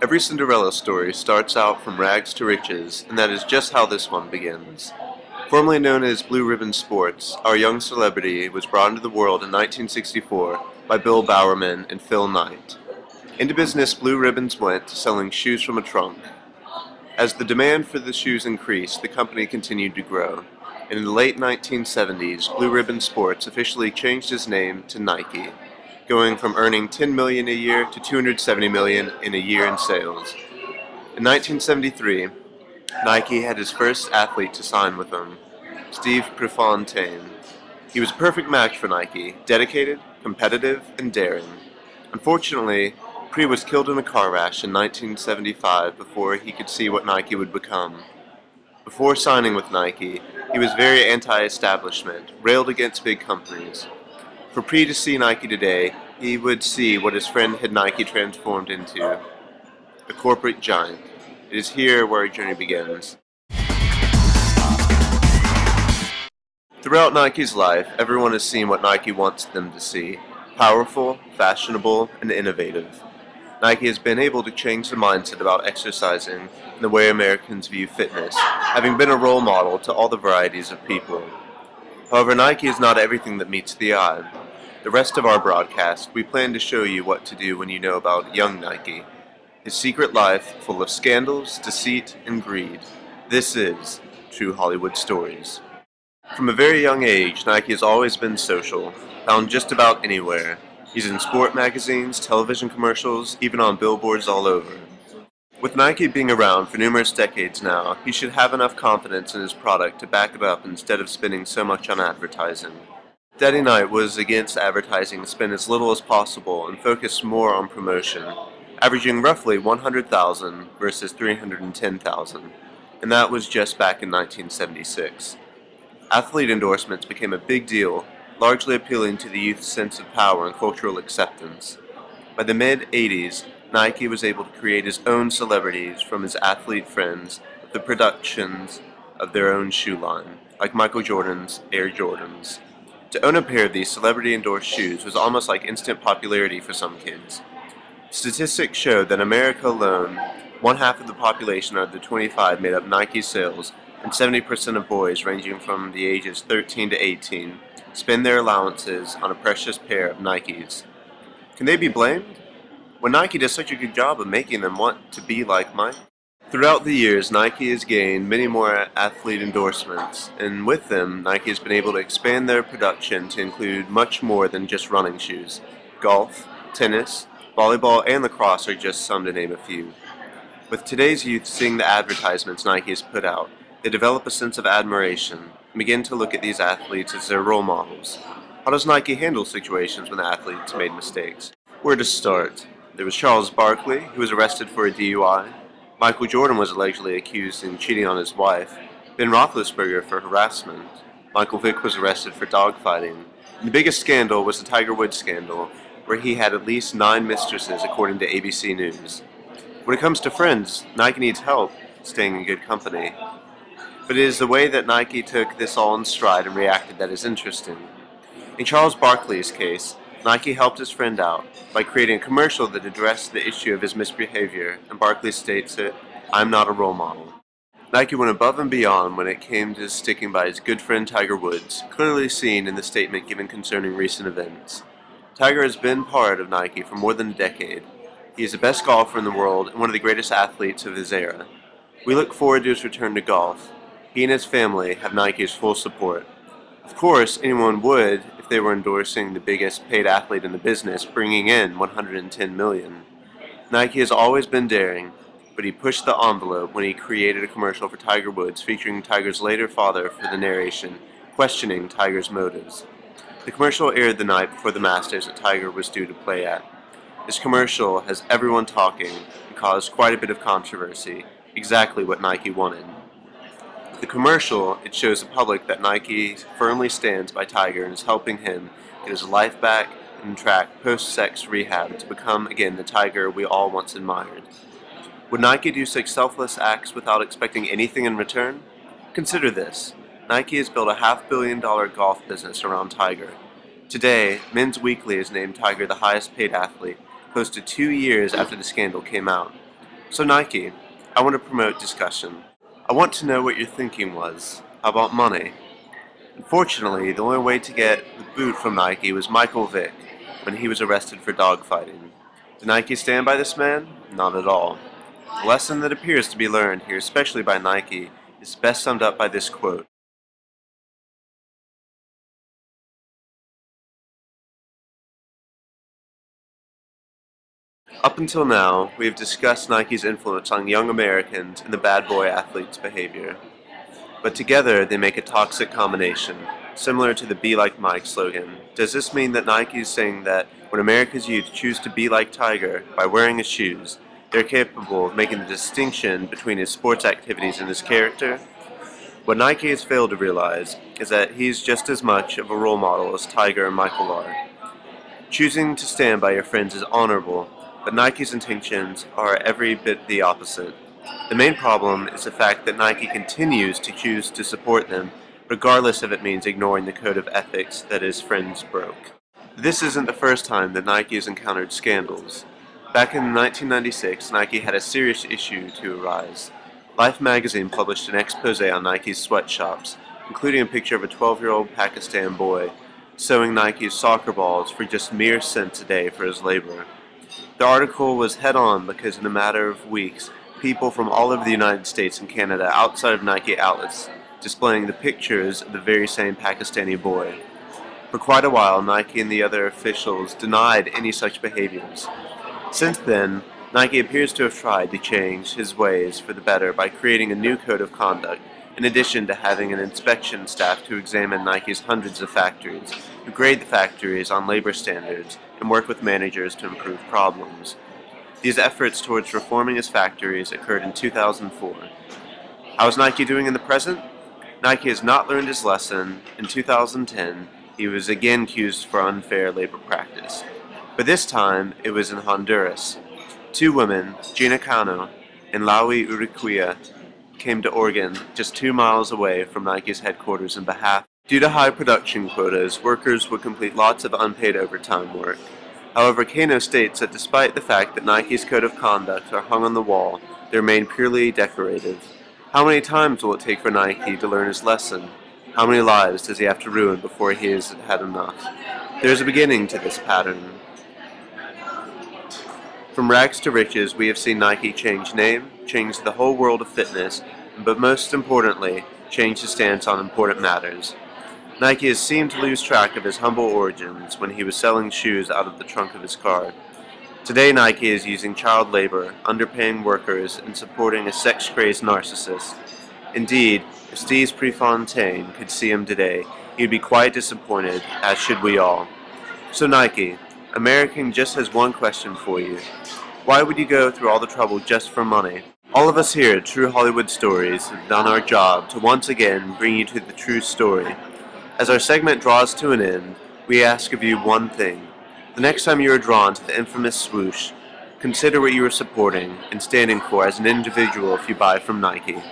Every Cinderella story starts out from rags to riches, and that is just how this one begins. Formerly known as Blue Ribbon Sports, our young celebrity was brought into the world in 1964 by Bill Bowerman and Phil Knight. Into business Blue Ribbons went, selling shoes from a trunk. As the demand for the shoes increased, the company continued to grow. And in the late 1970s, Blue Ribbon Sports officially changed its name to Nike, going from earning $10 million a year to $270 million in a year in sales. In 1973, Nike had his first athlete to sign with them, Steve Prefontaine. He was a perfect match for Nike, dedicated, competitive, and daring. Unfortunately, Pre was killed in a car crash in 1975 before he could see what Nike would become. Before signing with Nike, he was very anti-establishment, railed against big companies. For Pre to see Nike today, he would see what his friend had Nike transformed into, a corporate giant. It is here where our journey begins. Throughout Nike's life, everyone has seen what Nike wants them to see: powerful, fashionable, and innovative. Nike has been able to change the mindset about exercising and the way Americans view fitness, having been a role model to all the varieties of people. However, Nike is not everything that meets the eye. The rest of our broadcast, we plan to show you what to do when you know about young Nike, his secret life full of scandals, deceit, and greed. This is True Hollywood Stories. From a very young age, Nike has always been social, found just about anywhere. He's in sport magazines, television commercials, even on billboards all over. With Nike being around for numerous decades now, he should have enough confidence in his product to back it up instead of spending so much on advertising. Daddy Knight was against advertising to spend as little as possible and focus more on promotion, averaging roughly 100,000 versus 310,000, and that was just back in 1976. Athlete endorsements became a big deal, largely appealing to the youth's sense of power and cultural acceptance. By the mid-80s, Nike was able to create his own celebrities from his athlete friends with the productions of their own shoe line, like Michael Jordan's Air Jordans. To own a pair of these celebrity-endorsed shoes was almost like instant popularity for some kids. Statistics showed that in America alone, one half of the population under 25 made up Nike sales, and 70% of boys ranging from the ages 13 to 18 spend their allowances on a precious pair of Nikes. Can they be blamed? When Nike does such a good job of making them want to be like Mike? Throughout the years, Nike has gained many more athlete endorsements, and with them, Nike has been able to expand their production to include much more than just running shoes. Golf, tennis, volleyball, and lacrosse are just some to name a few. With today's youth seeing the advertisements Nike has put out, they develop a sense of admiration and begin to look at these athletes as their role models. How does Nike handle situations when the athletes made mistakes? Where to start? There was Charles Barkley, who was arrested for a DUI. Michael Jordan was allegedly accused of cheating on his wife. Ben Roethlisberger for harassment. Michael Vick was arrested for dogfighting. And the biggest scandal was the Tiger Woods scandal, where he had at least 9 mistresses, according to ABC News. When it comes to friends, Nike needs help staying in good company. But it is the way that Nike took this all in stride and reacted that is interesting. In Charles Barkley's case, Nike helped his friend out by creating a commercial that addressed the issue of his misbehavior, and Barkley states it, "I'm not a role model." Nike went above and beyond when it came to sticking by his good friend Tiger Woods, clearly seen in the statement given concerning recent events. Tiger has been part of Nike for more than a decade. He is the best golfer in the world and one of the greatest athletes of his era. We look forward to his return to golf. He and his family have Nike's full support. Of course, anyone would if they were endorsing the biggest paid athlete in the business, bringing in $110 million. Nike has always been daring, but he pushed the envelope when he created a commercial for Tiger Woods featuring Tiger's later father for the narration, questioning Tiger's motives. The commercial aired the night before the Masters that Tiger was due to play at. This commercial has everyone talking and caused quite a bit of controversy, exactly what Nike wanted. The commercial, it shows the public that Nike firmly stands by Tiger and is helping him get his life back and track post-sex rehab to become again the Tiger we all once admired. Would Nike do such selfless acts without expecting anything in return? Consider this. Nike has built a $500 million golf business around Tiger. Today, Men's Weekly has named Tiger the highest paid athlete, close to 2 years after the scandal came out. So Nike, I want to promote discussion. I want to know what your thinking was. How about money? Unfortunately, the only way to get the boot from Nike was Michael Vick when he was arrested for dogfighting. Did Nike stand by this man? Not at all. The lesson that appears to be learned here, especially by Nike, is best summed up by this quote. Up until now, we have discussed Nike's influence on young Americans and the bad boy athlete's behavior. But together, they make a toxic combination, similar to the Be Like Mike slogan. Does this mean that Nike is saying that when America's youth choose to be like Tiger by wearing his shoes, they're capable of making the distinction between his sports activities and his character? What Nike has failed to realize is that he's just as much of a role model as Tiger and Michael are. Choosing to stand by your friends is honorable, but Nike's intentions are every bit the opposite. The main problem is the fact that Nike continues to choose to support them, regardless if it means ignoring the code of ethics that his friends broke. This isn't the first time that Nike has encountered scandals. Back in 1996, Nike had a serious issue to arise. Life magazine published an expose on Nike's sweatshops, including a picture of a 12-year-old Pakistan boy sewing Nike's soccer balls for just mere cents a day for his labor. The article was head-on because in a matter of weeks, people from all over the United States and Canada outside of Nike outlets displaying the pictures of the very same Pakistani boy. For quite a while, Nike and the other officials denied any such behaviors. Since then, Nike appears to have tried to change his ways for the better by creating a new code of conduct, in addition to having an inspection staff to examine Nike's hundreds of factories, who grade the factories on labor standards and work with managers to improve problems. These efforts towards reforming his factories occurred in 2004. How is Nike doing in the present? Nike has not learned his lesson. In 2010, he was again accused for unfair labor practice. But this time, it was in Honduras. Two women, Gina Cano and Laui Uriquia, came to Oregon, just 2 miles away from Nike's headquarters in behalf. Due to high production quotas, workers would complete lots of unpaid overtime work. However, Cano states that despite the fact that Nike's code of conduct are hung on the wall, they remain purely decorative. How many times will it take for Nike to learn his lesson? How many lives does he have to ruin before he has had enough? There is a beginning to this pattern. From rags to riches, we have seen Nike change name, change the whole world of fitness, but most importantly, change his stance on important matters. Nike has seemed to lose track of his humble origins when he was selling shoes out of the trunk of his car. Today, Nike is using child labor, underpaying workers, and supporting a sex-crazed narcissist. Indeed, if Steve Prefontaine could see him today, he would be quite disappointed, as should we all. So Nike, American just has one question for you. Why would you go through all the trouble just for money? All of us here at True Hollywood Stories have done our job to once again bring you to the true story. As our segment draws to an end, we ask of you one thing. The next time you are drawn to the infamous swoosh, consider what you are supporting and standing for as an individual if you buy from Nike.